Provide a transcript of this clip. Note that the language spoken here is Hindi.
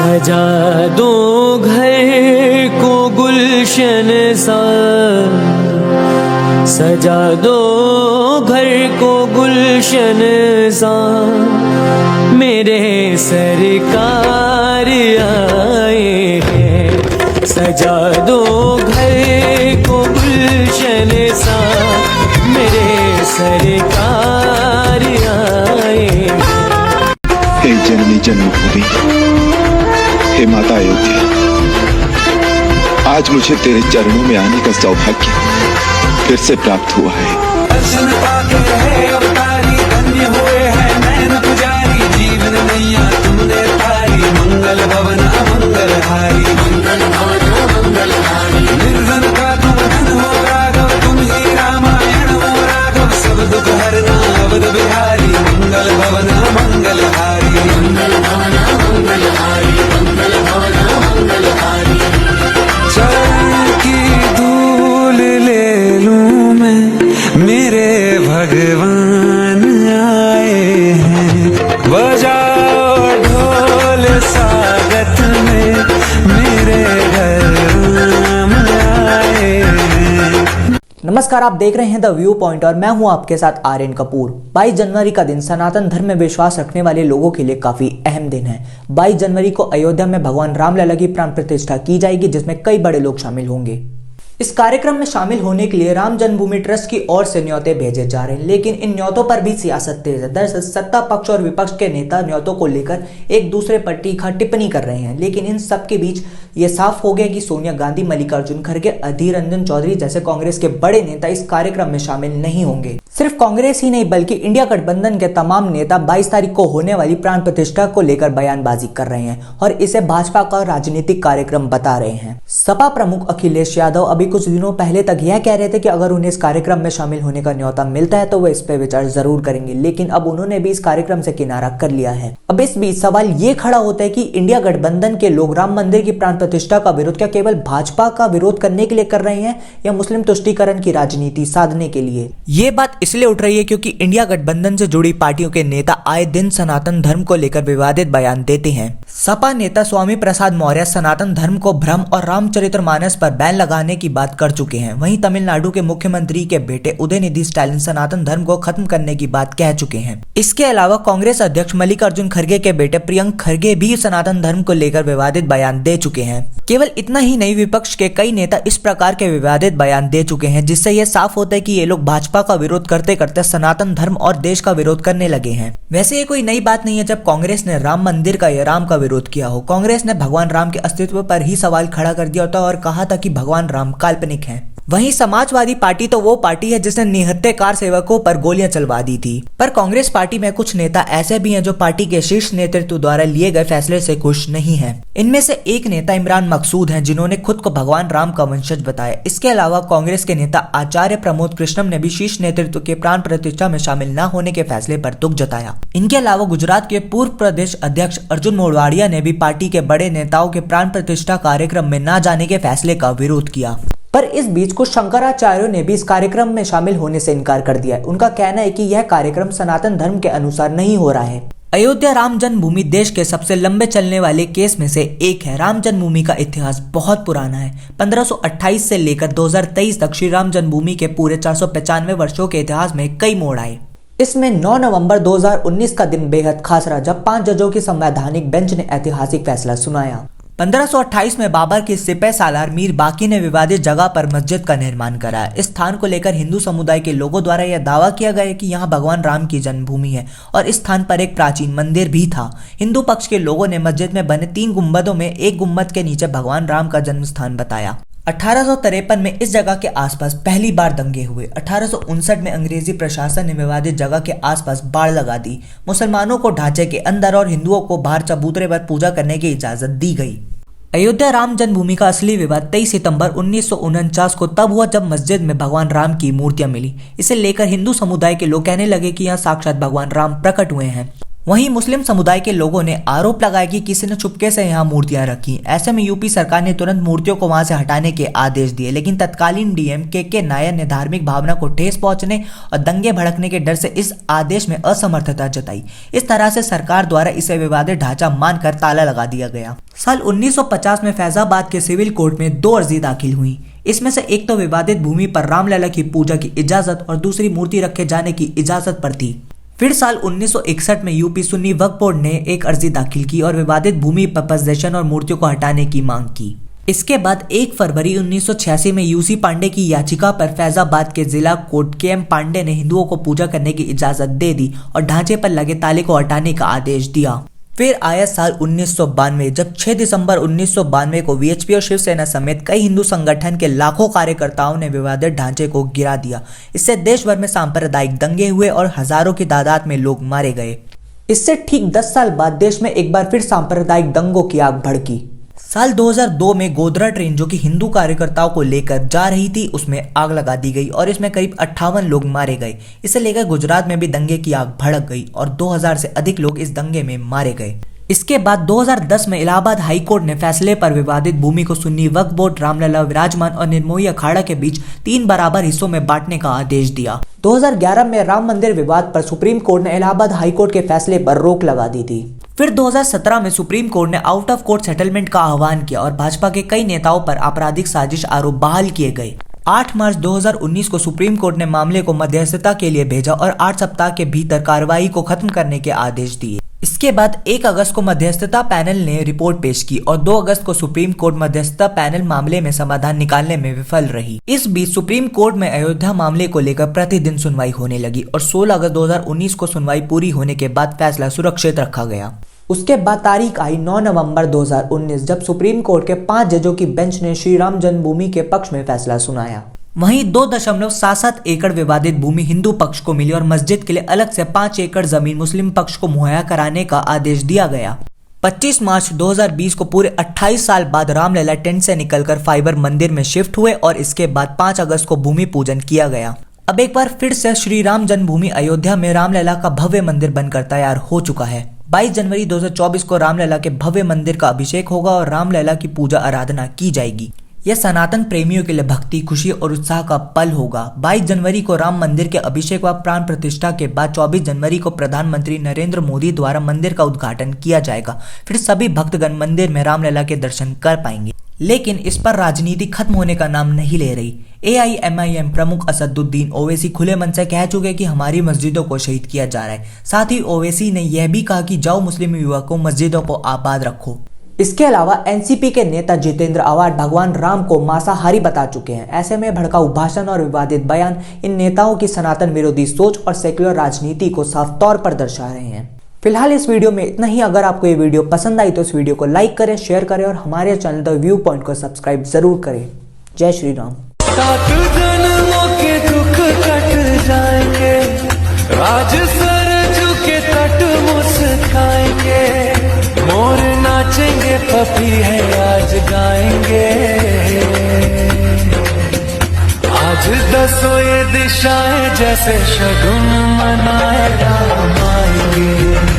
सजा दो घर को गुलशन सा, सजा दो घर को गुलशन सा, मेरे सरकार आए हैं। सजा दो घर को गुलशन सा, मेरे सरकार आए हैं। हे जननी जन्मभूमि, हे माता अयोध्या, आज मुझे तेरे चरणों में आने का सौभाग्य फिर से प्राप्त हुआ है। दर्शन पाके है अवतारी, धन्य हुए हैं नैन पुजारी, जीवन नैया तुमने तारी, मंगल भवन मंगलहारी, मंगल भवन मंगलहारी। निर्धन का तुम धन हो राघव, तुम ही रामायण हो राघव, सब दुख हरना अवध बिहारी, मंगल भवन मंगलहारी, मंगल भवन मंगलहारी, मंगल भवन मंगलहारी। चरण की धूल ले लूं मैं, मेरे भगवान आए हैं। बजाओ ढोल स्वागत में, मेरे घर राम आए हैं। नमस्कार, आप देख रहे हैं द व्यू पॉइंट और मैं हूं आपके साथ आर्यन कपूर। 22 जनवरी का दिन सनातन धर्म में विश्वास रखने वाले लोगों के लिए काफी अहम दिन है। 22 जनवरी को अयोध्या में भगवान रामलला की प्राण प्रतिष्ठा की जाएगी, जिसमें कई बड़े लोग शामिल होंगे। इस कार्यक्रम में शामिल होने के लिए राम जन्मभूमि ट्रस्ट की ओर से न्योते भेजे जा रहे हैं, लेकिन इन न्योतों पर भी सियासत तेज है। दरअसल सत्ता पक्ष और विपक्ष के नेता न्योतों को लेकर एक दूसरे पर तीखा टिप्पणी कर रहे हैं, लेकिन इन सब के बीच ये साफ हो गया कि सोनिया गांधी, मल्लिकार्जुन खड़गे, अधीर रंजन चौधरी जैसे कांग्रेस के बड़े नेता इस कार्यक्रम में शामिल नहीं होंगे। सिर्फ कांग्रेस ही नहीं बल्कि इंडिया गठबंधन के तमाम नेता 22 तारीख को होने वाली प्राण प्रतिष्ठा को लेकर बयानबाजी कर रहे हैं और इसे भाजपा का राजनीतिक कार्यक्रम बता रहे हैं। सपा प्रमुख अखिलेश यादव अभी कुछ दिनों पहले तक यह कह रहे थे कि अगर उन्हें इस कार्यक्रम में शामिल होने का न्योता मिलता है तो वे इस पर विचार जरूर करेंगे, लेकिन अब उन्होंने भी इस कार्यक्रम से किनारा कर लिया है। अब इस बीच सवाल ये खड़ा होता है कि इंडिया गठबंधन के लोग राम मंदिर की प्राण प्रतिष्ठा का विरोध क्या केवल भाजपा का विरोध करने के लिए कर रहे हैं या मुस्लिम तुष्टीकरण की राजनीति साधने के लिए। ये बात इसलिए उठ रही है क्योंकि इंडिया गठबंधन से जुड़ी पार्टियों के नेता आए दिन सनातन धर्म को लेकर विवादित बयान देते हैं। सपा नेता स्वामी प्रसाद मौर्य सनातन धर्म को भ्रम और रामचरितमानस पर बैन लगाने की बात कर चुके हैं। वहीं तमिलनाडु के मुख्यमंत्री के बेटे उदयनिधि स्टालिन सनातन धर्म को खत्म करने की बात कह चुके हैं। इसके अलावा कांग्रेस अध्यक्ष मल्लिकार्जुन खड़गे के बेटे प्रियंक खड़गे भी सनातन धर्म को लेकर विवादित बयान दे चुके हैं। केवल इतना ही नहीं, विपक्ष के कई नेता इस प्रकार के विवादित बयान दे चुके हैं, जिससे यह साफ होता है कि ये लोग भाजपा का विरोध करते करते सनातन धर्म और देश का विरोध करने लगे हैं। वैसे ये कोई नई बात नहीं है जब कांग्रेस ने राम मंदिर का या राम का विरोध किया हो। कांग्रेस ने भगवान राम के अस्तित्व पर ही सवाल खड़ा कर दिया था और कहा था कि भगवान राम काल्पनिक हैं। वहीं समाजवादी पार्टी तो वो पार्टी है जिसने निहत्थे कार सेवकों पर गोलियां चलवा दी थी। पर कांग्रेस पार्टी में कुछ नेता ऐसे भी हैं जो पार्टी के शीर्ष नेतृत्व द्वारा लिए गए फैसले से खुश नहीं हैं। इनमें से एक नेता इमरान मकसूद हैं, जिन्होंने खुद को भगवान राम का वंशज बताया। इसके अलावा कांग्रेस के नेता आचार्य प्रमोद कृष्णम ने भी शीर्ष नेतृत्व के प्राण प्रतिष्ठा में शामिल न होने के फैसले पर दुख जताया। इनके अलावा गुजरात के पूर्व प्रदेश अध्यक्ष अर्जुन मोढवाडिया ने भी पार्टी के बड़े नेताओं के प्राण प्रतिष्ठा कार्यक्रम में न जाने के फैसले का विरोध किया। पर इस बीच कुछ शंकराचार्यों ने भी इस कार्यक्रम में शामिल होने से इनकार कर दिया है। उनका कहना है कि यह कार्यक्रम सनातन धर्म के अनुसार नहीं हो रहा है। अयोध्या राम जन्मभूमि देश के सबसे लंबे चलने वाले केस में से एक है। राम जन्मभूमि का इतिहास बहुत पुराना है। 1528 से लेकर 2023 तक श्री राम जन्मभूमि के पूरे 495 वर्षों के इतिहास में कई मोड़ आए। इसमें 9 नवंबर 2019 का दिन बेहद खास रहा, जब 5 जजों की संवैधानिक बेंच ने ऐतिहासिक फैसला सुनाया। 1528 में बाबर के सिपह सालार मीर बाकी ने विवादित जगह पर मस्जिद का निर्माण कराया। इस स्थान को लेकर हिंदू समुदाय के लोगों द्वारा यह दावा किया गया कि यहाँ भगवान राम की जन्मभूमि है और इस स्थान पर एक प्राचीन मंदिर भी था। हिंदू पक्ष के लोगों ने मस्जिद में बने 3 गुंबदों में एक गुंबद के नीचे भगवान राम का जन्म स्थान बताया। 1853 में इस जगह के आसपास पहली बार दंगे हुए। 1859 में अंग्रेजी प्रशासन ने विवादित जगह के आसपास बाड़ लगा दी। मुसलमानों को ढांचे के अंदर और हिंदुओं को बाहर चबूतरे पर पूजा करने की इजाजत दी गई। अयोध्या राम जन्मभूमि का असली विवाद 23 सितंबर 1949 को तब हुआ जब मस्जिद में भगवान राम की मूर्तियां मिली। इसे लेकर हिंदू समुदाय के लोग कहने लगे कि यहाँ साक्षात भगवान राम प्रकट हुए हैं। वहीं मुस्लिम समुदाय के लोगों ने आरोप लगाया कि किसी ने चुपके से यहां मूर्तियां रखी। ऐसे में यूपी सरकार ने तुरंत मूर्तियों को वहां से हटाने के आदेश दिए, लेकिन तत्कालीन डीएम के नायर ने धार्मिक भावना को ठेस पहुंचने और दंगे भड़कने के डर से इस आदेश में असमर्थता जताई। इस तरह से सरकार द्वारा इसे विवादित ढांचा मानकर ताला लगा दिया गया। साल 1950 में फैजाबाद के सिविल कोर्ट में 2 अर्जी दाखिल हुई। इसमें से एक तो विवादित भूमि पर रामलला की पूजा की इजाजत और दूसरी मूर्ति रखे जाने की इजाजत पर थी। फिर साल 1961 में यूपी सुन्नी वक्फ बोर्ड ने एक अर्जी दाखिल की और विवादित भूमि पर पोजेशन और मूर्तियों को हटाने की मांग की। इसके बाद 1 फरवरी 1986 में यूसी पांडे की याचिका पर फैजाबाद के जिला कोर्ट के पांडे ने हिंदुओं को पूजा करने की इजाजत दे दी और ढांचे पर लगे ताले को हटाने का आदेश दिया। फिर आया साल 1992, जब 6 दिसंबर 1992 को वीएचपी और शिवसेना समेत कई हिंदू संगठन के लाखों कार्यकर्ताओं ने विवादित ढांचे को गिरा दिया। इससे देश भर में सांप्रदायिक दंगे हुए और हजारों की तादाद में लोग मारे गए। इससे ठीक 10 साल बाद देश में एक बार फिर सांप्रदायिक दंगों की आग भड़की। साल 2002 में गोधरा ट्रेन जो कि हिंदू कार्यकर्ताओं को लेकर जा रही थी, उसमें आग लगा दी गई और इसमें करीब 58 लोग मारे गए। इसे लेकर गुजरात में भी दंगे की आग भड़क गई और 2000 से अधिक लोग इस दंगे में मारे गए। इसके बाद 2010 में इलाहाबाद हाई कोर्ट ने फैसले पर विवादित भूमि को सुन्नी वक्फ बोर्ड, रामलला विराजमान और निर्मोही अखाड़ा के बीच 3 बराबर हिस्सों में बांटने का आदेश दिया। 2011 में राम मंदिर विवाद पर सुप्रीम कोर्ट ने इलाहाबाद हाई कोर्ट के फैसले पर रोक लगा दी थी। फिर 2017 में सुप्रीम कोर्ट ने आउट ऑफ कोर्ट सेटलमेंट का आह्वान किया और भाजपा के कई नेताओं पर आपराधिक साजिश आरोप बहाल किए गए। 8 मार्च 2019 को सुप्रीम कोर्ट ने मामले को मध्यस्थता के लिए भेजा और 8 सप्ताह के भीतर कार्रवाई को खत्म करने के आदेश दिए। इसके बाद 1 अगस्त को मध्यस्थता पैनल ने रिपोर्ट पेश की और 2 अगस्त को सुप्रीम कोर्ट मध्यस्थता पैनल मामले में समाधान निकालने में विफल रही। इस बीच सुप्रीम कोर्ट में अयोध्या मामले को लेकर प्रतिदिन सुनवाई होने लगी और 16 अगस्त 2019 को सुनवाई पूरी होने के बाद फैसला सुरक्षित रखा गया। उसके बाद तारीख आई 9 नवंबर 2019, जब सुप्रीम कोर्ट के 5 जजों की बेंच ने श्री राम जन्मभूमि के पक्ष में फैसला सुनाया। वहीं 2.77 एकड़ विवादित भूमि हिंदू पक्ष को मिली और मस्जिद के लिए अलग से 5 एकड़ जमीन मुस्लिम पक्ष को मुहैया कराने का आदेश दिया गया। 25 मार्च 2020 को पूरे 28 साल बाद रामलला टेंट से निकलकर फाइबर मंदिर में शिफ्ट हुए और इसके बाद 5 अगस्त को भूमि पूजन किया गया। अब एक बार फिर से श्री राम जन्मभूमि अयोध्या में रामलला का भव्य मंदिर बनकर तैयार हो चुका है। 22 जनवरी 2024 को रामलला के भव्य मंदिर का अभिषेक होगा और रामलला की पूजा आराधना की जाएगी। यह सनातन प्रेमियों के लिए भक्ति, खुशी और उत्साह का पल होगा। 22 जनवरी को राम मंदिर के अभिषेक व प्राण प्रतिष्ठा के बाद 24 जनवरी को प्रधानमंत्री नरेंद्र मोदी द्वारा मंदिर का उद्घाटन किया जाएगा। फिर सभी भक्तगण मंदिर में रामलला के दर्शन कर पाएंगे। लेकिन इस पर राजनीति खत्म होने का नाम नहीं ले रही। AIMIM प्रमुख असदुद्दीन ओवैसी खुले मन से कह चुके कि हमारी मस्जिदों को शहीद किया जा रहा है। साथ ही ओवैसी ने यह भी कहा कि जाओ मुस्लिम युवकों, मस्जिदों को आबाद रखो। इसके अलावा एनसीपी के नेता जितेंद्र आवाड भगवान राम को मांसाहारी बता चुके हैं। ऐसे में भड़काऊ भाषण और विवादित बयान इन नेताओं की सनातन विरोधी सोच और सेक्युलर राजनीति को साफ तौर पर दर्शा रहे हैं। फिलहाल इस वीडियो में इतना ही। अगर आपको ये वीडियो पसंद आई तो इस वीडियो को लाइक करें, शेयर करें और हमारे चैनल द व्यू पॉइंट को सब्सक्राइब जरूर करें। जय श्री राम। 7 जन्मों के दुख कट जाएंगे, आज सर झुके तट मुस्काएंगे, मोर नाचेंगे, पपी है आज गाएंगे, आज 10 ये दिशाएं जैसे शगुन मनाए राम आएंगे।